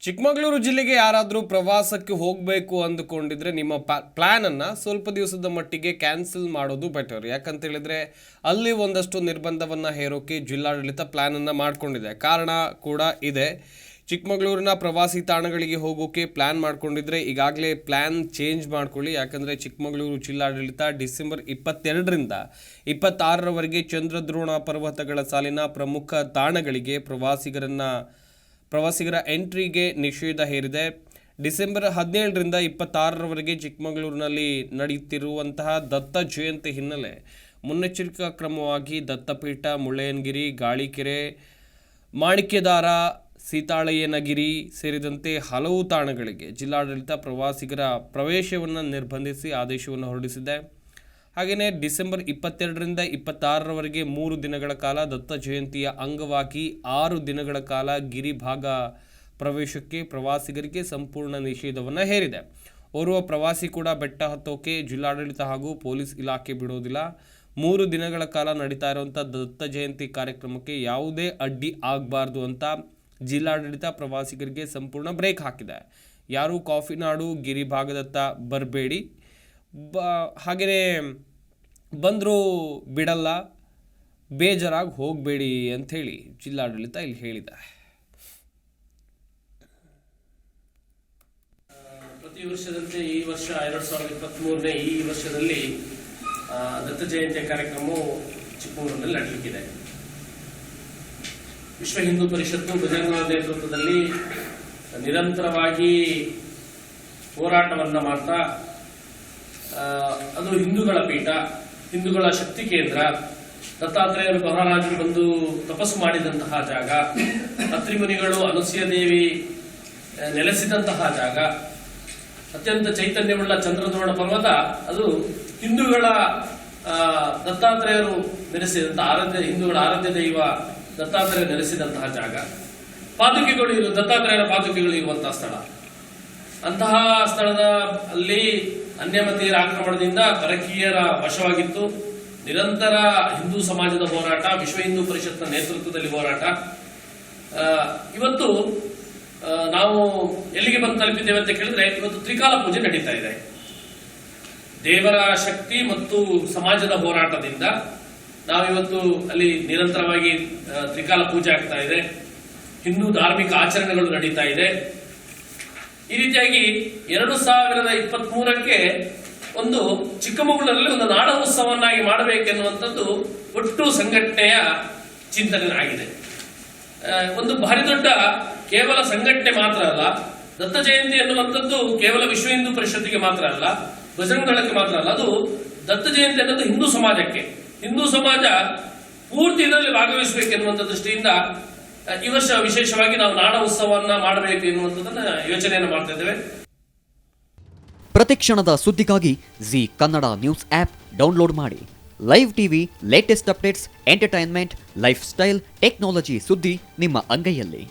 ಚಿಕ್ಕಮಗಳೂರು ಜಿಲ್ಲೆಗೆ ಯಾರಾದರೂ ಪ್ರವಾಸಕ್ಕೆ ಹೋಗಬೇಕು ಅಂದುಕೊಂಡಿದ್ರೆ ನಿಮ್ಮ ಪ್ಲ್ಯಾನನ್ನು ಸ್ವಲ್ಪ ದಿವಸದ ಮಟ್ಟಿಗೆ ಕ್ಯಾನ್ಸಲ್ ಮಾಡೋದು ಬೆಟರ್. ಯಾಕಂತ ಹೇಳಿದ್ರೆ ಅಲ್ಲಿ ಒಂದಷ್ಟು ನಿರ್ಬಂಧವನ್ನು ಹೇರೋಕೆ ಜಿಲ್ಲಾಡಳಿತ ಪ್ಲ್ಯಾನನ್ನು ಮಾಡಿಕೊಂಡಿದೆ. ಕಾರಣ ಕೂಡ ಇದೆ. ಚಿಕ್ಕಮಗಳೂರಿನ ಪ್ರವಾಸಿ ತಾಣಗಳಿಗೆ ಹೋಗೋಕೆ ಪ್ಲ್ಯಾನ್ ಮಾಡ್ಕೊಂಡಿದ್ರೆ ಈಗಾಗಲೇ ಪ್ಲ್ಯಾನ್ ಚೇಂಜ್ ಮಾಡ್ಕೊಳ್ಳಿ. ಯಾಕಂದರೆ ಚಿಕ್ಕಮಗಳೂರು ಜಿಲ್ಲಾಡಳಿತ ಡಿಸೆಂಬರ್ 22ರಿಂದ 26ರವರೆಗೆ ಚಂದ್ರದ್ರೋಣ ಪರ್ವತಗಳ ಸಾಲಿನ ಪ್ರಮುಖ ತಾಣಗಳಿಗೆ ಪ್ರವಾಸಿಗರ ಎಂಟ್ರಿಗೆ ನಿಷೇಧ ಹೇರಿದೆ. ಡಿಸೆಂಬರ್ 17ರಿಂದ 26ರವರೆಗೆ ಚಿಕ್ಕಮಗಳೂರಿನಲ್ಲಿ ನಡೆಯುತ್ತಿರುವಂತಹ ದತ್ತ ಜಯಂತಿ ಹಿನ್ನೆಲೆ ಮುನ್ನೆಚ್ಚರಿಕಾ ಕ್ರಮವಾಗಿ ದತ್ತಪೀಠ, ಮುಳ್ಳಯ್ಯನಗಿರಿ, ಗಾಳಿಕೆರೆ, ಮಾಣಿಕ್ಯದಾರ, ಸೀತಾಳಯ್ಯನಗಿರಿ ಸೇರಿದಂತೆ ಹಲವು ತಾಣಗಳಿಗೆ ಜಿಲ್ಲಾಡಳಿತ ಪ್ರವಾಸಿಗರ ಪ್ರವೇಶವನ್ನು ನಿರ್ಬಂಧಿಸಿ ಆದೇಶವನ್ನು ಹೊರಡಿಸಿದೆ. ಹಾಗೆಯೇ ಡಿಸೆಂಬರ್ 22ರಿಂದ 26ರವರೆಗೆ 3 ದಿನಗಳ ಕಾಲ ದತ್ತ ಜಯಂತಿಯ ಅಂಗವಾಗಿ 6 ದಿನಗಳ ಕಾಲ ಗಿರಿಭಾಗ ಪ್ರವೇಶಕ್ಕೆ ಪ್ರವಾಸಿಗರಿಗೆ ಸಂಪೂರ್ಣ ನಿಷೇಧವನ್ನು ಹೇರಿದೆ. ಓರ್ವ ಪ್ರವಾಸಿ ಕೂಡ ಬೆಟ್ಟ ಹತ್ತೋಕೆ ಜಿಲ್ಲಾಡಳಿತ ಹಾಗೂ ಪೊಲೀಸ್ ಇಲಾಖೆ ಬಿಡೋದಿಲ್ಲ. 3 ದಿನಗಳ ಕಾಲ ನಡೀತಾ ಇರುವಂಥ ದತ್ತ ಜಯಂತಿ ಕಾರ್ಯಕ್ರಮಕ್ಕೆ ಯಾವುದೇ ಅಡ್ಡಿ ಆಗಬಾರ್ದು ಅಂತ ಜಿಲ್ಲಾಡಳಿತ ಪ್ರವಾಸಿಗರಿಗೆ ಸಂಪೂರ್ಣ ಬ್ರೇಕ್ ಹಾಕಿದೆ. ಯಾರೂ ಕಾಫಿನಾಡು ಗಿರಿಭಾಗದತ್ತ ಬರಬೇಡಿ, ಹಾಗೆಯೇ ಬಂದರೂ ಬಿಡಲ್ಲ, ಬೇಜಾರಾಗಿ ಹೋಗಬೇಡಿ ಅಂಥೇಳಿ ಜಿಲ್ಲಾಡಳಿತ ಇಲ್ಲಿ ಹೇಳಿದೆ. ಪ್ರತಿ ವರ್ಷದಂತೆ ಈ ವರ್ಷ 2023ನೇ ಈ ವರ್ಷದಲ್ಲಿ ದತ್ತ ಜಯಂತಿಯ ಕಾರ್ಯಕ್ರಮವು ಚಿಕ್ಕಮಗಳೂರಿನಲ್ಲಿ ನಡೆಯಲಿಕ್ಕಿದೆ. ವಿಶ್ವ ಹಿಂದೂ ಪರಿಷತ್ತು ಬಜರಂಗ ನೇತೃತ್ವದಲ್ಲಿ ನಿರಂತರವಾಗಿ ಹೋರಾಟವನ್ನು ಮಾಡ್ತಾ ಅದು ಹಿಂದೂಗಳ ಪೀಠ, ಹಿಂದೂಗಳ ಶಕ್ತಿ ಕೇಂದ್ರ, ದತ್ತಾತ್ರೇಯರು ಮಹಾರಾಜರು ಬಂದು ತಪಸ್ಸು ಮಾಡಿದಂತಹ ಜಾಗ, ಅತ್ರಿ ಮುನಿಗಳು ಅನುಸೂಯ ದೇವಿ ನೆಲೆಸಿದಂತಹ ಜಾಗ, ಅತ್ಯಂತ ಚೈತನ್ಯವುಳ್ಳ ಚಂದ್ರದ್ರೋಣ ಪರ್ವತ, ಅದು ಹಿಂದೂಗಳ ದತ್ತಾತ್ರೇಯರು ನೆಲೆಸಿದಂತಹ ಹಿಂದೂಗಳ ಆರಾಧ್ಯ ದೈವ ದತ್ತಾತ್ರೇಯ ನೆಲೆಸಿದಂತಹ ಜಾಗ, ಪಾದುಕೆಗಳು ದತ್ತಾತ್ರೇಯರ ಪಾದುಕೆಗಳು ಇರುವಂತಹ ಸ್ಥಳ. ಅಂತಹ ಸ್ಥಳದ ಅಲ್ಲಿ ಅನ್ಯಮತೀಯರ ಆಕ್ರಮಣದಿಂದ ಪರಕೀಯರ ವಶವಾಗಿತ್ತು. ನಿರಂತರ ಹಿಂದೂ ಸಮಾಜದ ಹೋರಾಟ, ವಿಶ್ವ ಹಿಂದೂ ಪರಿಷತ್ನ ನೇತೃತ್ವದಲ್ಲಿ ಹೋರಾಟ. ಇವತ್ತು ನಾವು ಎಲ್ಲಿಗೆ ಬಂದು ತಲುಪಿದ್ದೇವೆ ಅಂತ ಕೇಳಿದ್ರೆ, ಇವತ್ತು ತ್ರಿಕಾಲ ಪೂಜೆ ನಡೀತಾ ಇದೆ. ದೇವರ ಶಕ್ತಿ ಮತ್ತು ಸಮಾಜದ ಹೋರಾಟದಿಂದ ನಾವಿವತ್ತು ಅಲ್ಲಿ ನಿರಂತರವಾಗಿ ತ್ರಿಕಾಲ ಪೂಜೆ ಆಗ್ತಾ ಇದೆ. ಹಿಂದೂ ಧಾರ್ಮಿಕ ಆಚರಣೆಗಳು ನಡೀತಾ ಇದೆ. ಈ ರೀತಿಯಾಗಿ 2023ಕ್ಕೆ ಒಂದು ಚಿಕ್ಕಮಗಳೂರಲ್ಲಿ ಒಂದು ನಾಡ ಉತ್ಸವನ್ನಾಗಿ ಮಾಡಬೇಕೆನ್ನುವಂಥದ್ದು ಒಟ್ಟು ಸಂಘಟನೆಯ ಚಿಂತನೆ ಆಗಿದೆ. ಒಂದು ಭಾರಿ ದೊಡ್ಡ ಕೇವಲ ಸಂಘಟನೆ ಮಾತ್ರ ಅಲ್ಲ, ದತ್ತ ಜಯಂತಿ ಎನ್ನುವಂಥದ್ದು ಕೇವಲ ವಿಶ್ವ ಹಿಂದೂ ಪರಿಷತ್ತಿಗೆ ಮಾತ್ರ ಅಲ್ಲ, ಬಜರಂಗದಳಕ್ಕೆ ಮಾತ್ರ ಅಲ್ಲ, ಅದು ದತ್ತ ಜಯಂತಿ ಅನ್ನೋದು ಹಿಂದೂ ಸಮಾಜಕ್ಕೆ, ಹಿಂದೂ ಸಮಾಜ ಪೂರ್ತಿ ಇದರಲ್ಲಿ ಭಾಗವಹಿಸಬೇಕೆನ್ನುವಂಥ ದೃಷ್ಟಿಯಿಂದ ಈ ವರ್ಷ ವಿಶೇಷವಾಗಿ ನಾವು ನಾಡ ಉತ್ಸವವನ್ನ ಮಾಡಬೇಕು ಎನ್ನುವಂಥದ್ದನ್ನ ಯೋಚನೆಯನ್ನು ಮಾಡ್ತಾ ಇದ್ದೇವೆ. ಪ್ರತಿಕ್ಷಣದ ಸುದ್ದಿಗಾಗಿ Zee Kannada news app download ಮಾಡಿ. Live TV, latest updates, entertainment, lifestyle, technology ಸುದ್ದಿ ನಿಮ್ಮ ಅಂಗೈಯಲ್ಲಿ.